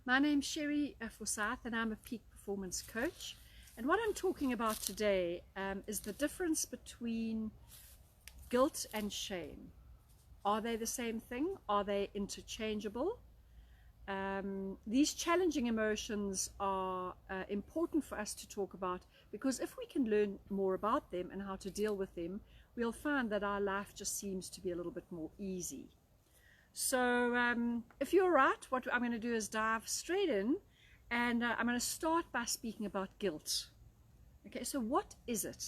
My name's Sherry Forsyth and I'm a peak performance coach. And what I'm talking about today is the difference between guilt and shame. Are they the same thing? Are they interchangeable? These challenging emotions are important for us to talk about, because if we can learn more about them and how to deal with them, we'll find that our life just seems to be a little bit more easy. So if you're right, what I'm going to do is dive straight in, and I'm going to start by speaking about guilt. Okay, so what is it?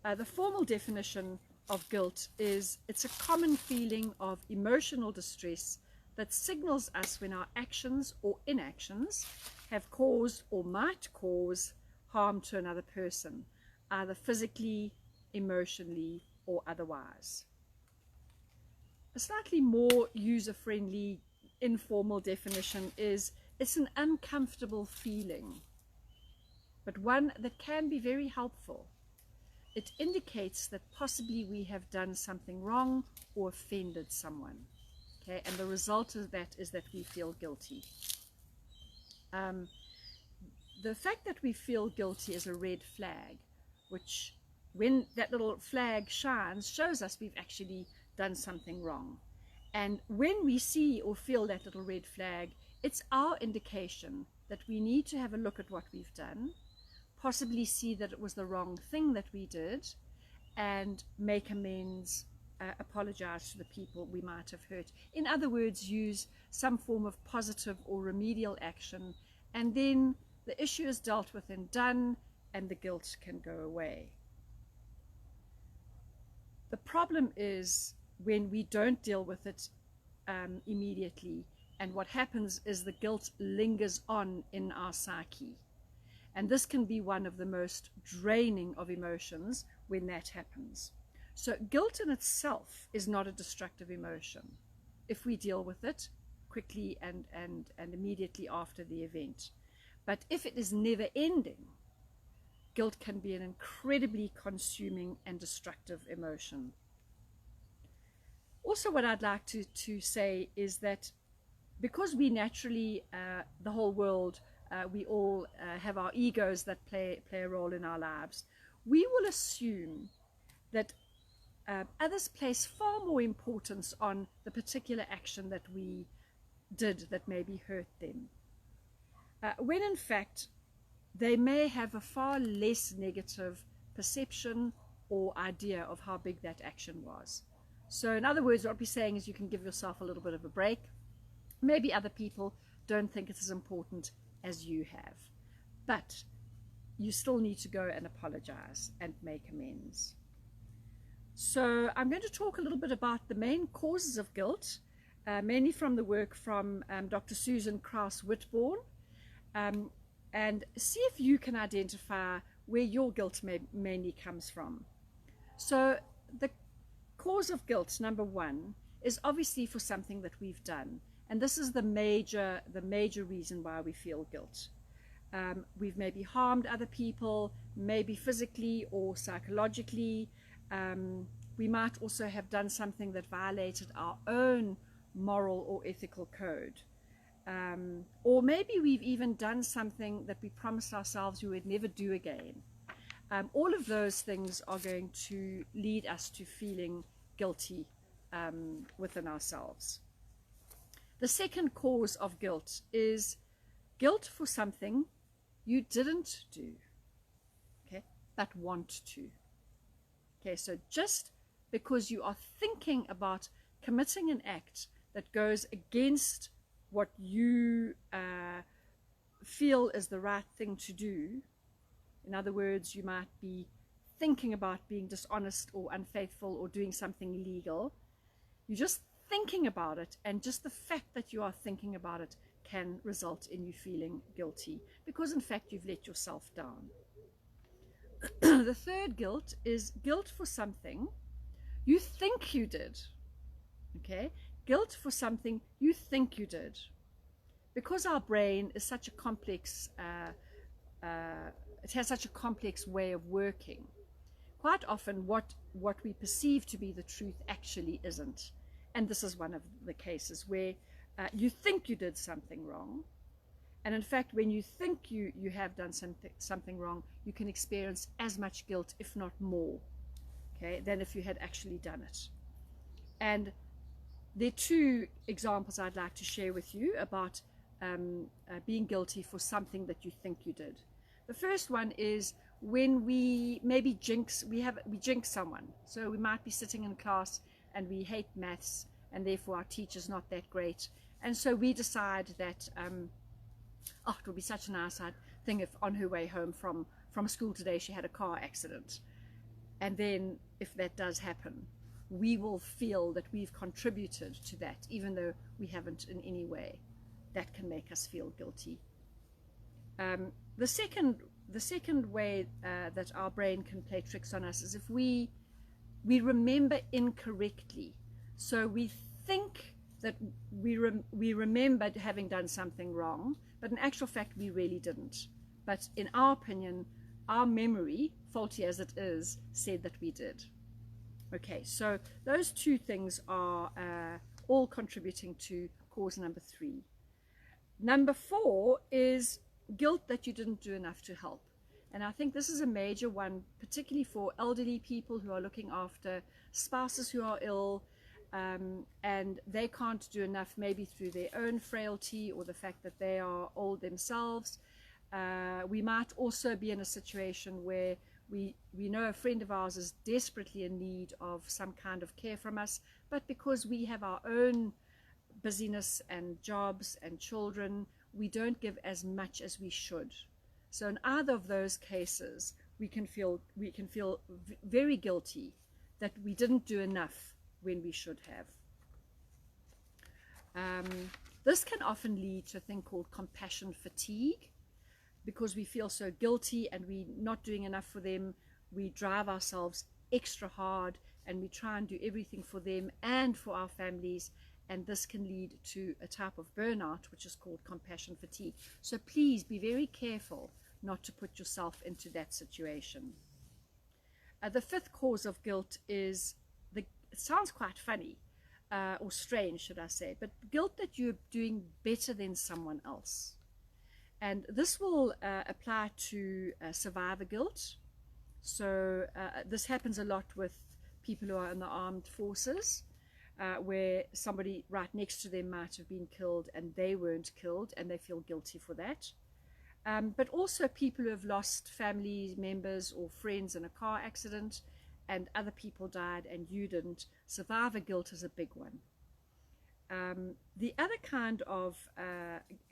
The formal definition of guilt is it's a common feeling of emotional distress that signals us when our actions or inactions have caused or might cause harm to another person, either physically, emotionally, or otherwise. A slightly more user-friendly, informal definition is it's an uncomfortable feeling, but one that can be very helpful. It indicates that possibly we have done something wrong or offended someone. Okay, and the result of that is that we feel guilty. The fact that we feel guilty is a red flag, which when that little flag shines, shows us we've actually done something wrong. And when we see or feel that little red flag, it's our indication that we need to have a look at what we've done, possibly see that it was the wrong thing that we did, and make amends, apologize to the people we might have hurt. In other words, use some form of positive or remedial action, and then the issue is dealt with and done, and the guilt can go away. The problem is when we don't deal with it immediately, and what happens is the guilt lingers on in our psyche. And this can be one of the most draining of emotions when that happens. So guilt in itself is not a destructive emotion if we deal with it quickly and immediately after the event. But if it is never ending, guilt can be an incredibly consuming and destructive emotion. Also, what I'd like to say is that because we naturally, the whole world, we all have our egos that play a role in our lives, we will assume that others place far more importance on the particular action that we did that maybe hurt them, when in fact they may have a far less negative perception or idea of how big that action was. So in other words, what we're saying is you can give yourself a little bit of a break. Maybe other people don't think it's as important as you have, but you still need to go and apologize and make amends. So I'm going to talk a little bit about the main causes of guilt, mainly from the work from Dr. Susan Kraus-Whitbourne, and see if you can identify where your guilt mainly comes from. So the cause of guilt, number one, is obviously for something that we've done. And this is the major reason why we feel guilt. We've maybe harmed other people, maybe physically or psychologically. We might also have done something that violated our own moral or ethical code. Or maybe we've even done something that we promised ourselves we would never do again. All of those things are going to lead us to feeling guilty within ourselves. The second cause of guilt is guilt for something you didn't do, okay, but want to. Okay, so just because you are thinking about committing an act that goes against what you feel is the right thing to do, in other words, you might be thinking about being dishonest or unfaithful or doing something illegal, you're just thinking about it, and just the fact that you are thinking about it can result in you feeling guilty, because in fact you've let yourself down. The third guilt is guilt for something you think you did. Okay, guilt for something you think you did. Because our brain is such a complex, it has such a complex way of working. Quite often what we perceive to be the truth actually isn't. And this is one of the cases where you think you did something wrong. And in fact, when you think you have done something wrong, you can experience as much guilt, if not more, okay, than if you had actually done it. And there are two examples I'd like to share with you about being guilty for something that you think you did. The first one is when we maybe jinx someone. So we might be sitting in class and we hate maths, and therefore our teacher's not that great. And so we decide that, it would be such a nice thing if on her way home from school today she had a car accident. And then if that does happen, we will feel that we've contributed to that, even though we haven't in any way. That can make us feel guilty. The second way that our brain can play tricks on us is if we remember incorrectly. So we think that we remembered having done something wrong, but in actual fact we really didn't. But in our opinion, our memory, faulty as it is, said that we did. Okay, so those two things are all contributing to cause number 3. Number 4 is guilt that you didn't do enough to help. And I think this is a major one, particularly for elderly people who are looking after spouses who are ill, and they can't do enough, maybe through their own frailty or the fact that they are old themselves. We might also be in a situation where we know a friend of ours is desperately in need of some kind of care from us, but because we have our own busyness and jobs and children, we don't give as much as we should. So in either of those cases, we can feel very guilty that we didn't do enough when we should have. This can often lead to a thing called compassion fatigue. Because we feel so guilty and we're not doing enough for them, we drive ourselves extra hard and we try and do everything for them and for our families, and this can lead to a type of burnout which is called compassion fatigue. So please be very careful not to put yourself into that situation. The 5th cause of guilt is, it sounds quite funny or strange, should I say, but guilt that you're doing better than someone else. And this will apply to survivor guilt. So this happens a lot with people who are in the armed forces, where somebody right next to them might have been killed and they weren't killed, and they feel guilty for that. But also people who have lost family members or friends in a car accident, and other people died and you didn't. Survivor guilt is a big one. The other kind of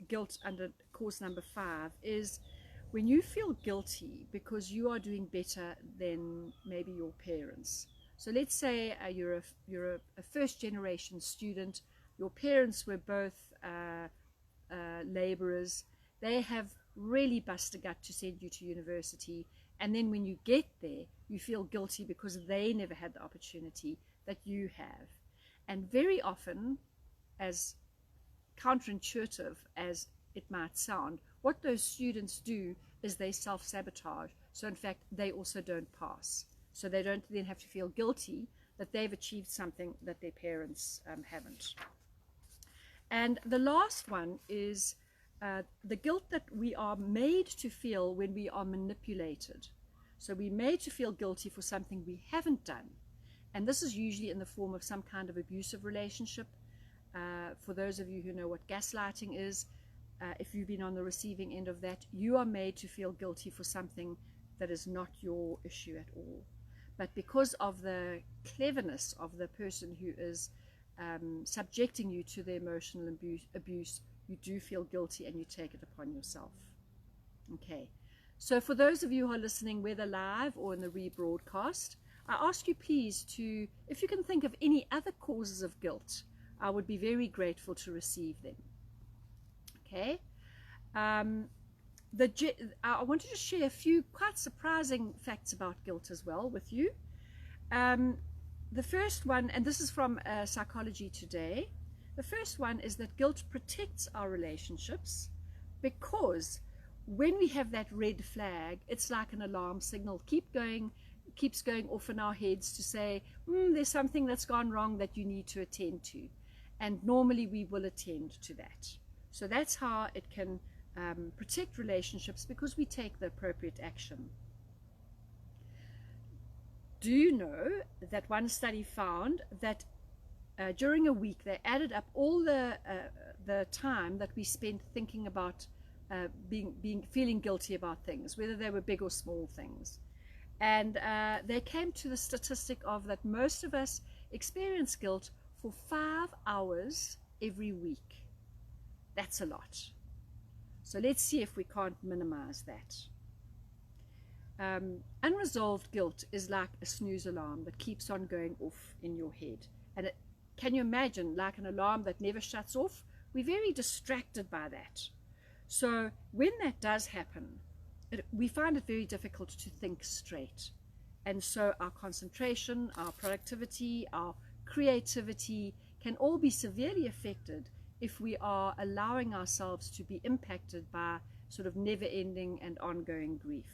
guilt under cause number 5 is when you feel guilty because you are doing better than maybe your parents. So let's say you're a first generation student. Your parents were both laborers. They have really bust a gut to send you to university, and then when you get there you feel guilty because they never had the opportunity that you have. And very often, as counterintuitive as it might sound, what those students do is they self-sabotage. So in fact, they also don't pass. So they don't then have to feel guilty that they've achieved something that their parents haven't. And the last one is the guilt that we are made to feel when we are manipulated. So we're made to feel guilty for something we haven't done. And this is usually in the form of some kind of abusive relationship. For those of you who know what gaslighting is, if you've been on the receiving end of that, you are made to feel guilty for something that is not your issue at all. But because of the cleverness of the person who is subjecting you to the emotional abuse, you do feel guilty and you take it upon yourself. Okay, so for those of you who are listening, whether live or in the rebroadcast, I ask you please to, if you can think of any other causes of guilt, I would be very grateful to receive them. Okay, I wanted to share a few quite surprising facts about guilt as well with you. The first one, and this is from Psychology Today, the first one is that guilt protects our relationships, because when we have that red flag, it's like an alarm signal, keeps going off in our heads to say, there's something that's gone wrong that you need to attend to. and normally we will attend to that. So that's how it can protect relationships, because we take the appropriate action. Do you know that one study found that during a week they added up all the time that we spent thinking about feeling guilty about things, whether they were big or small things, and they came to the statistic of that most of us experience guilt for 5 hours every week. That's a lot. So let's see if we can't minimize that. Unresolved guilt is like a snooze alarm that keeps on going off in your head. And can you imagine, like an alarm that never shuts off? We're very distracted by that. So when that does happen, we find it very difficult to think straight. And so our concentration, our productivity, our creativity can all be severely affected if we are allowing ourselves to be impacted by sort of never-ending and ongoing grief.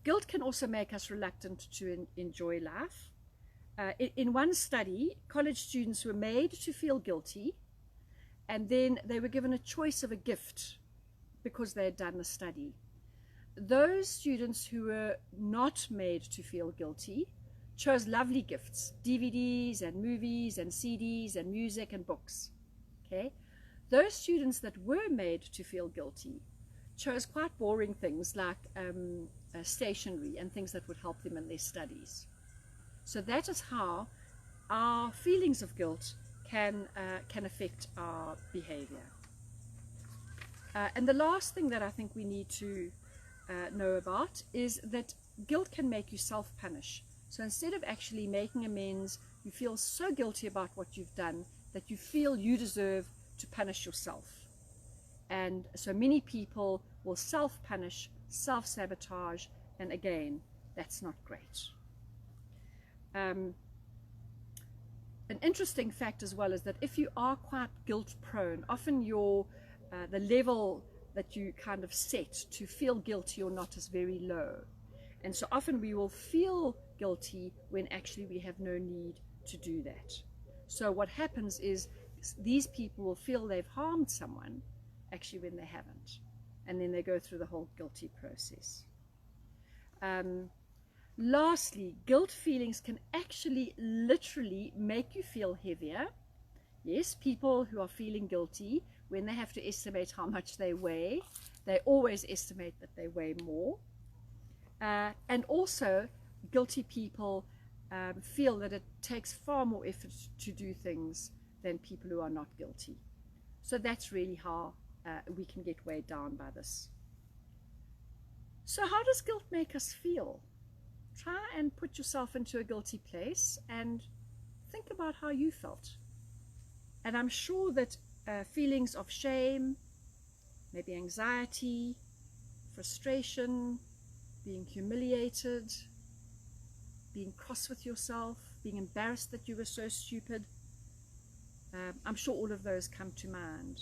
Guilt can also make us reluctant to enjoy life. In one study, college students were made to feel guilty, and then they were given a choice of a gift because they had done the study. Those students who were not made to feel guilty chose lovely gifts: DVDs and movies and CDs and music and books. Okay? Those students that were made to feel guilty chose quite boring things like stationery and things that would help them in their studies. So that is how our feelings of guilt can affect our behavior. And the last thing that I think we need to know about is that guilt can make you self-punish. So instead of actually making amends, you feel so guilty about what you've done that you feel you deserve to punish yourself. And so many people will self-punish, self-sabotage, and again, that's not great. An interesting fact as well is that if you are quite guilt-prone, often the level that you kind of set to feel guilty or not is very low. And so often we will feel guilty when actually we have no need to do that. So what happens is these people will feel they've harmed someone actually when they haven't. And then they go through the whole guilty process. Lastly, guilt feelings can actually literally make you feel heavier. Yes, people who are feeling guilty, when they have to estimate how much they weigh, they always estimate that they weigh more. And also, guilty people feel that it takes far more effort to do things than people who are not guilty. So that's really how we can get weighed down by this. So how does guilt make us feel? Try and put yourself into a guilty place and think about how you felt. And I'm sure that feelings of shame, maybe anxiety, frustration, being humiliated, being cross with yourself, being embarrassed that you were so stupid, I'm sure all of those come to mind.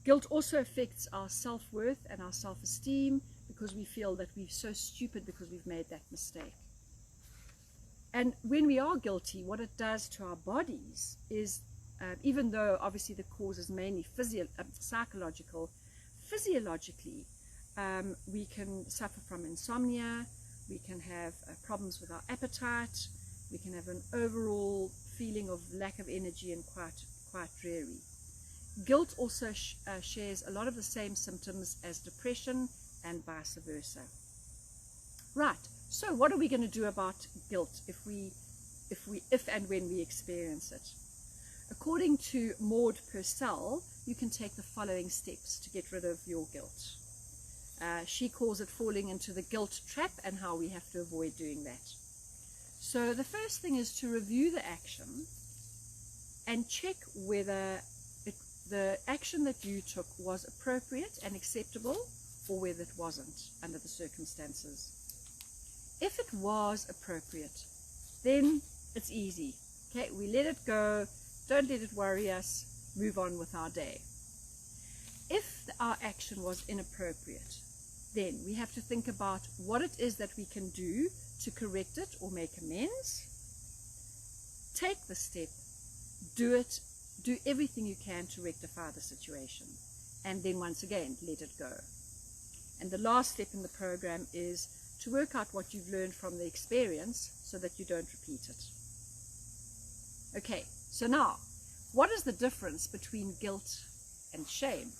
Guilt also affects our self-worth and our self-esteem, because we feel that we're so stupid because we've made that mistake. And when we are guilty, what it does to our bodies is, even though obviously the cause is mainly psychological, physiologically, we can suffer from insomnia, we can have problems with our appetite, we can have an overall feeling of lack of energy and quite dreary. Guilt also shares a lot of the same symptoms as depression and vice versa. Right, so what are we going to do about guilt if and when we experience it? According to Maud Purcell, you can take the following steps to get rid of your guilt. She calls it falling into the guilt trap and how we have to avoid doing that. So the first thing is to review the action and check whether the action that you took was appropriate and acceptable, or whether it wasn't under the circumstances. If it was appropriate, then it's easy. Okay, we let it go, don't let it worry us, move on with our day. If our action was inappropriate, then we have to think about what it is that we can do to correct it or make amends. Take the step do everything you can to rectify the situation. And then once again, let it go. And the last step in the program is to work out what you've learned from the experience so that you don't repeat it. Okay, so now, what is the difference between guilt and shame?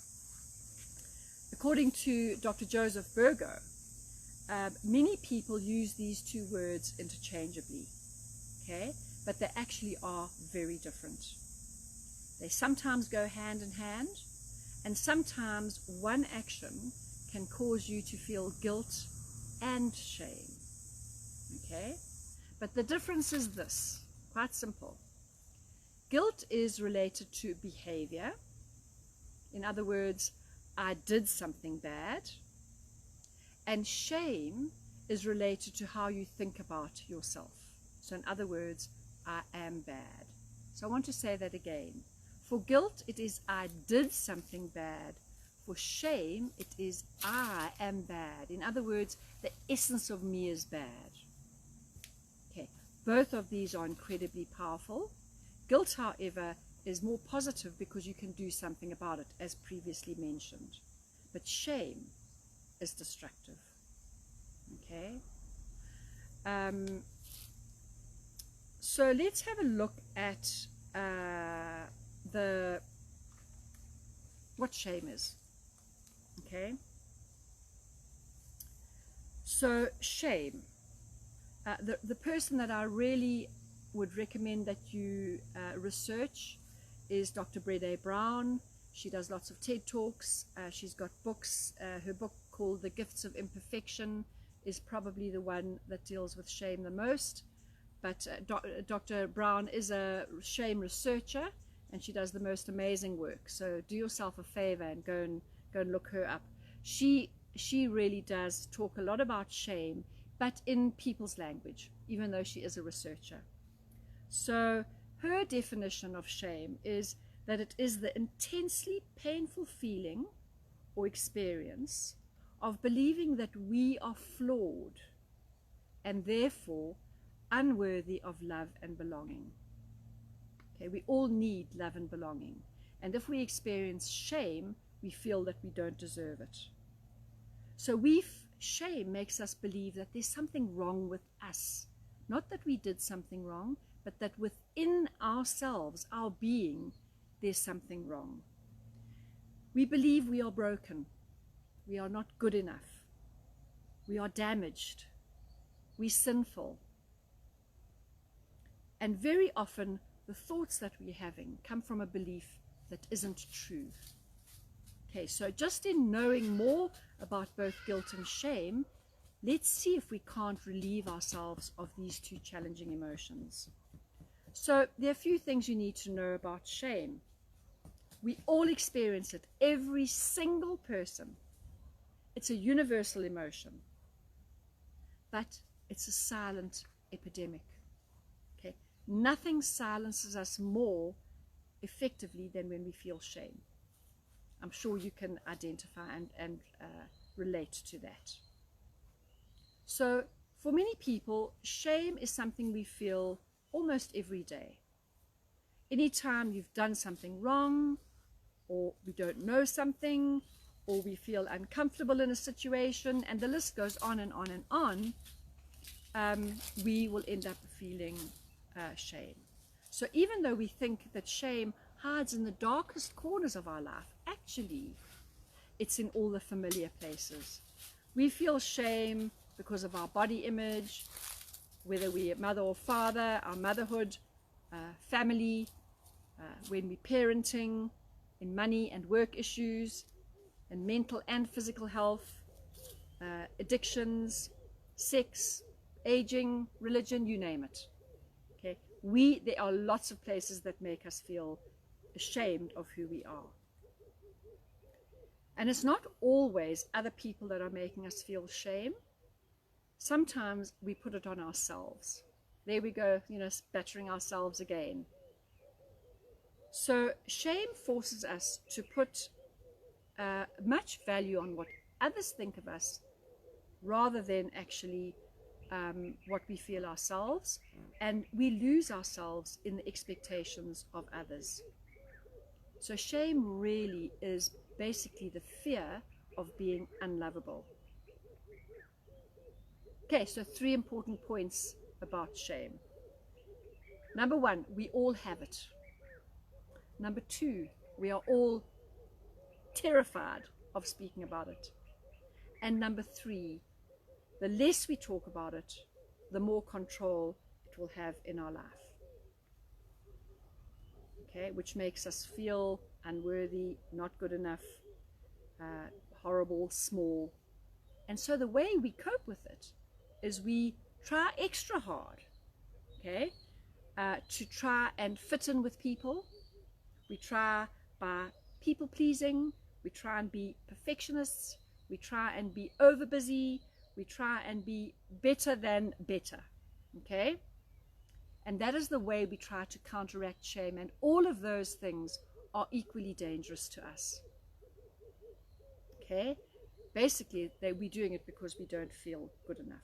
According to Dr. Joseph Burgo, many people use these two words interchangeably, okay? But they actually are very different. They sometimes go hand in hand, and sometimes one action can cause you to feel guilt and shame, okay? But the difference is this, quite simple. Guilt is related to behavior. In other words, I did something bad. And shame is related to how you think about yourself. So in other words, I am bad. So I want to say that again. For guilt, it is I did something bad. For shame, it is I am bad. In other words, the essence of me is bad. Okay, both of these are incredibly powerful. Guilt, however, is more positive because you can do something about it, as previously mentioned. But shame is destructive. Okay? So let's have a look at what shame is. Okay? So shame. The person that I really would recommend that you research is Dr. Brené Brown. She does lots of TED Talks. She's got books. Her book called The Gifts of Imperfection is probably the one that deals with shame the most. But Dr. Brown is a shame researcher, and she does the most amazing work. So do yourself a favor and go and look her up. She really does talk a lot about shame, but in people's language, even though she is a researcher. So her definition of shame is that it is the intensely painful feeling or experience of believing that we are flawed and therefore unworthy of love and belonging. Okay, we all need love and belonging. And if we experience shame, we feel that we don't deserve it. So shame makes us believe that there's something wrong with us. Not that we did something wrong, but that within ourselves, our being, there's something wrong. We believe we are broken. We are not good enough. We are damaged. We're sinful. And very often, the thoughts that we're having come from a belief that isn't true. Okay, so just in knowing more about both guilt and shame, let's see if we can't relieve ourselves of these two challenging emotions. So there are a few things you need to know about shame. We all experience it, every single person. It's a universal emotion, but it's a silent epidemic. Okay, nothing silences us more effectively than when we feel shame. I'm sure you can identify and relate to that. So for many people, shame is something we feel almost every day. Anytime you've done something wrong, or we don't know something, or we feel uncomfortable in a situation, and the list goes on and on and on, we will end up feeling shame. So even though we think that shame hides in the darkest corners of our life, actually, it's in all the familiar places. We feel shame because of our body image, whether we're mother or father, our motherhood, family, when we're parenting, in money and work issues, in mental and physical health, addictions, sex, aging, religion, you name it. Okay, there are lots of places that make us feel ashamed of who we are. And it's not always other people that are making us feel shame. Sometimes we put it on ourselves. There we go, battering ourselves again. So shame forces us to put much value on what others think of us rather than actually what we feel ourselves, and we lose ourselves in the expectations of others. So shame really is basically the fear of being unlovable. Okay, so 3 important points about shame. Number 1, we all have it. Number 2, we are all terrified of speaking about it. And number 3, the less we talk about it, the more control it will have in our life. Okay, which makes us feel unworthy, not good enough, horrible, small. And so the way we cope with it is we try extra hard, okay, to try and fit in with people. We try by people pleasing, we try and be perfectionists, we try and be over busy, we try and be better than better, okay? And that is the way we try to counteract shame, and all of those things are equally dangerous to us. Okay? Basically, we're doing it because we don't feel good enough.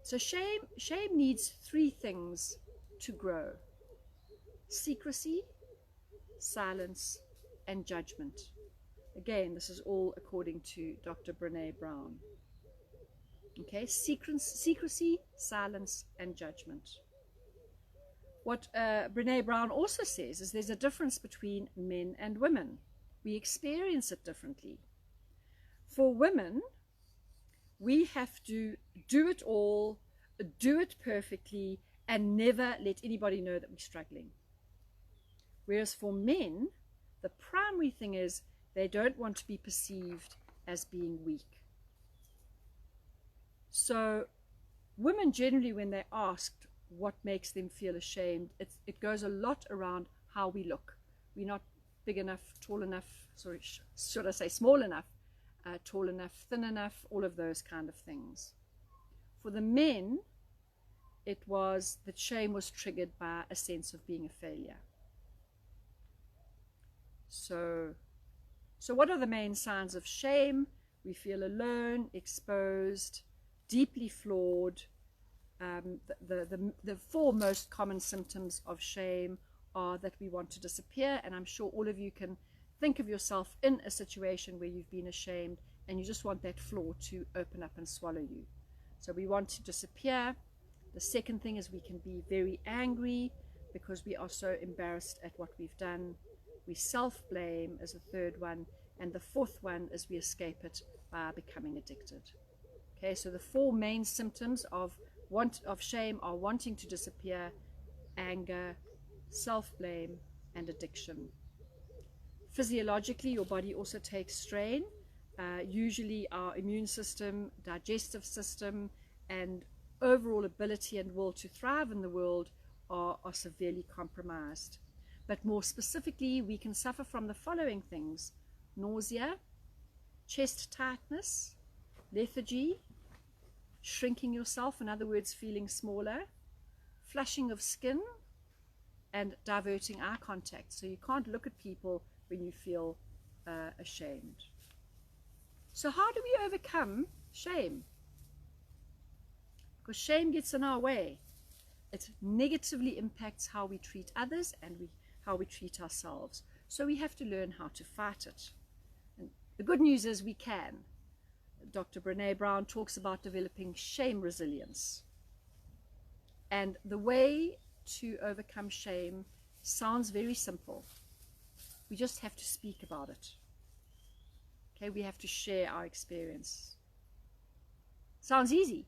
So shame needs 3 things to grow: secrecy, silence, and judgment. Again, this is all according to Dr. Brené Brown. Okay, secrecy, silence, and judgment. What Brené Brown also says is there's a difference between men and women. We experience it differently. For women, we have to do it all, do it perfectly, and never let anybody know that we're struggling. Whereas for men, the primary thing is they don't want to be perceived as being weak. So women generally, when they're asked what makes them feel ashamed, it goes a lot around how we look. We're not big enough, tall enough, sorry, should I say small enough, tall enough, thin enough, all of those kind of things. For the men, it was that shame was triggered by a sense of being a failure. So what are the main signs of shame? We feel alone, exposed, deeply flawed. The 4 most common symptoms of shame are that we want to disappear, and I'm sure all of you can think of yourself in a situation where you've been ashamed and you just want that flaw to open up and swallow you. So we want to disappear. The second thing is we can be very angry because we are so embarrassed at what we've done. We self-blame as a third one, and the 4th one is we escape it by becoming addicted. Okay, so the 4 main symptoms of shame are wanting to disappear, anger, self-blame, and addiction. Physiologically, your body also takes strain. Usually our immune system, digestive system, and overall ability and will to thrive in the world are severely compromised. But more specifically, we can suffer from the following things: nausea, chest tightness, lethargy, shrinking yourself, in other words, feeling smaller, flushing of skin, and diverting eye contact. So you can't look at people when you feel ashamed. So how do we overcome shame? Because shame gets in our way. It negatively impacts how we treat others and how we treat ourselves. So we have to learn how to fight it. And the good news is we can. Dr. Brené Brown talks about developing shame resilience. And the way to overcome shame sounds very simple. We just have to speak about it. Okay, we have to share our experience. Sounds easy,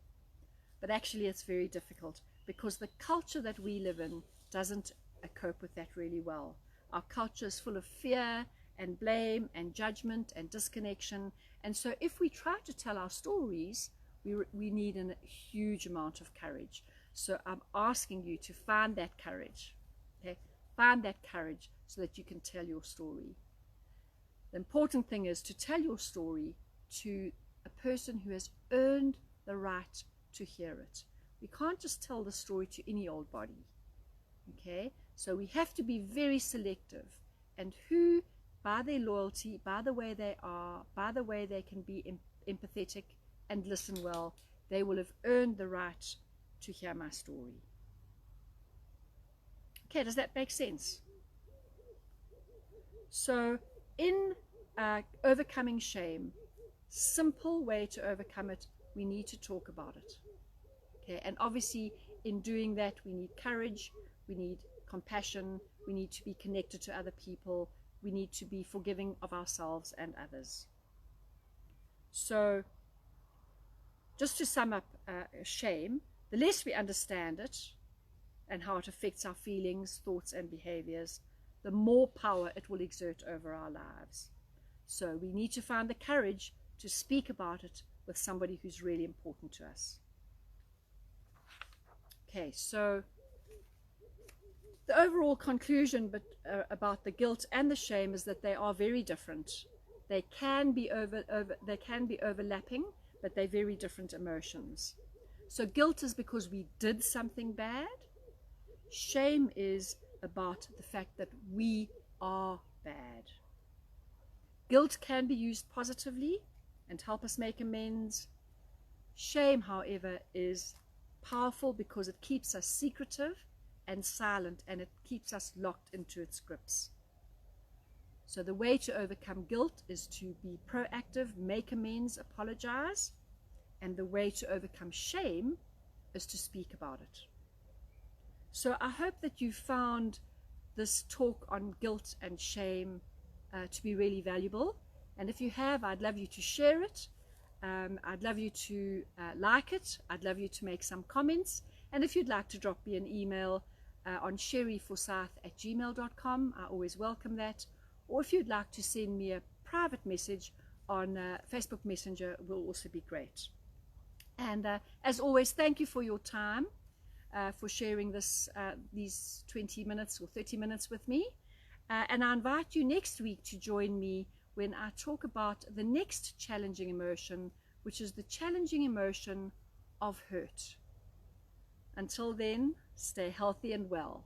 but actually it's very difficult because the culture that we live in doesn't cope with that really well. Our culture is full of fear and blame and judgment and disconnection. And so if we try to tell our stories, we need a huge amount of courage. So I'm asking you to find that courage. Okay? Find that courage so that you can tell your story. The important thing is to tell your story to a person who has earned the right to hear it. We can't just tell the story to any old body. Okay? So we have to be very selective, and who, by their loyalty, by the way they are, by the way they can be empathetic and listen well, they will have earned the right to hear my story. Okay, does that make sense? So in overcoming shame, simple way to overcome it, we need to talk about it. Okay, and obviously in doing that, we need courage, we need compassion, we need to be connected to other people, we need to be forgiving of ourselves and others. So just to sum up shame, the less we understand it and how it affects our feelings, thoughts, and behaviors, the more power it will exert over our lives. So we need to find the courage to speak about it with somebody who's really important to us. Okay, so the overall conclusion about the guilt and the shame is that they are very different. They can be overlapping, but they're very different emotions. So guilt is because we did something bad. Shame is about the fact that we are bad. Guilt can be used positively and help us make amends. Shame, however, is powerful because it keeps us secretive and silent, and it keeps us locked into its grips. So the way to overcome guilt is to be proactive, make amends, apologize. And the way to overcome shame is to speak about it. So I hope that you found this talk on guilt and shame to be really valuable. And if you have, I'd love you to share it. I'd love you to like it. I'd love you to make some comments. And if you'd like to drop me an email on sherryforsyth@gmail.com, I always welcome that. Or if you'd like to send me a private message on Facebook Messenger, will also be great. And as always, thank you for your time, for sharing these 20 minutes or 30 minutes with me. And I invite you next week to join me when I talk about the next challenging emotion, which is the challenging emotion of hurt. Until then, stay healthy and well.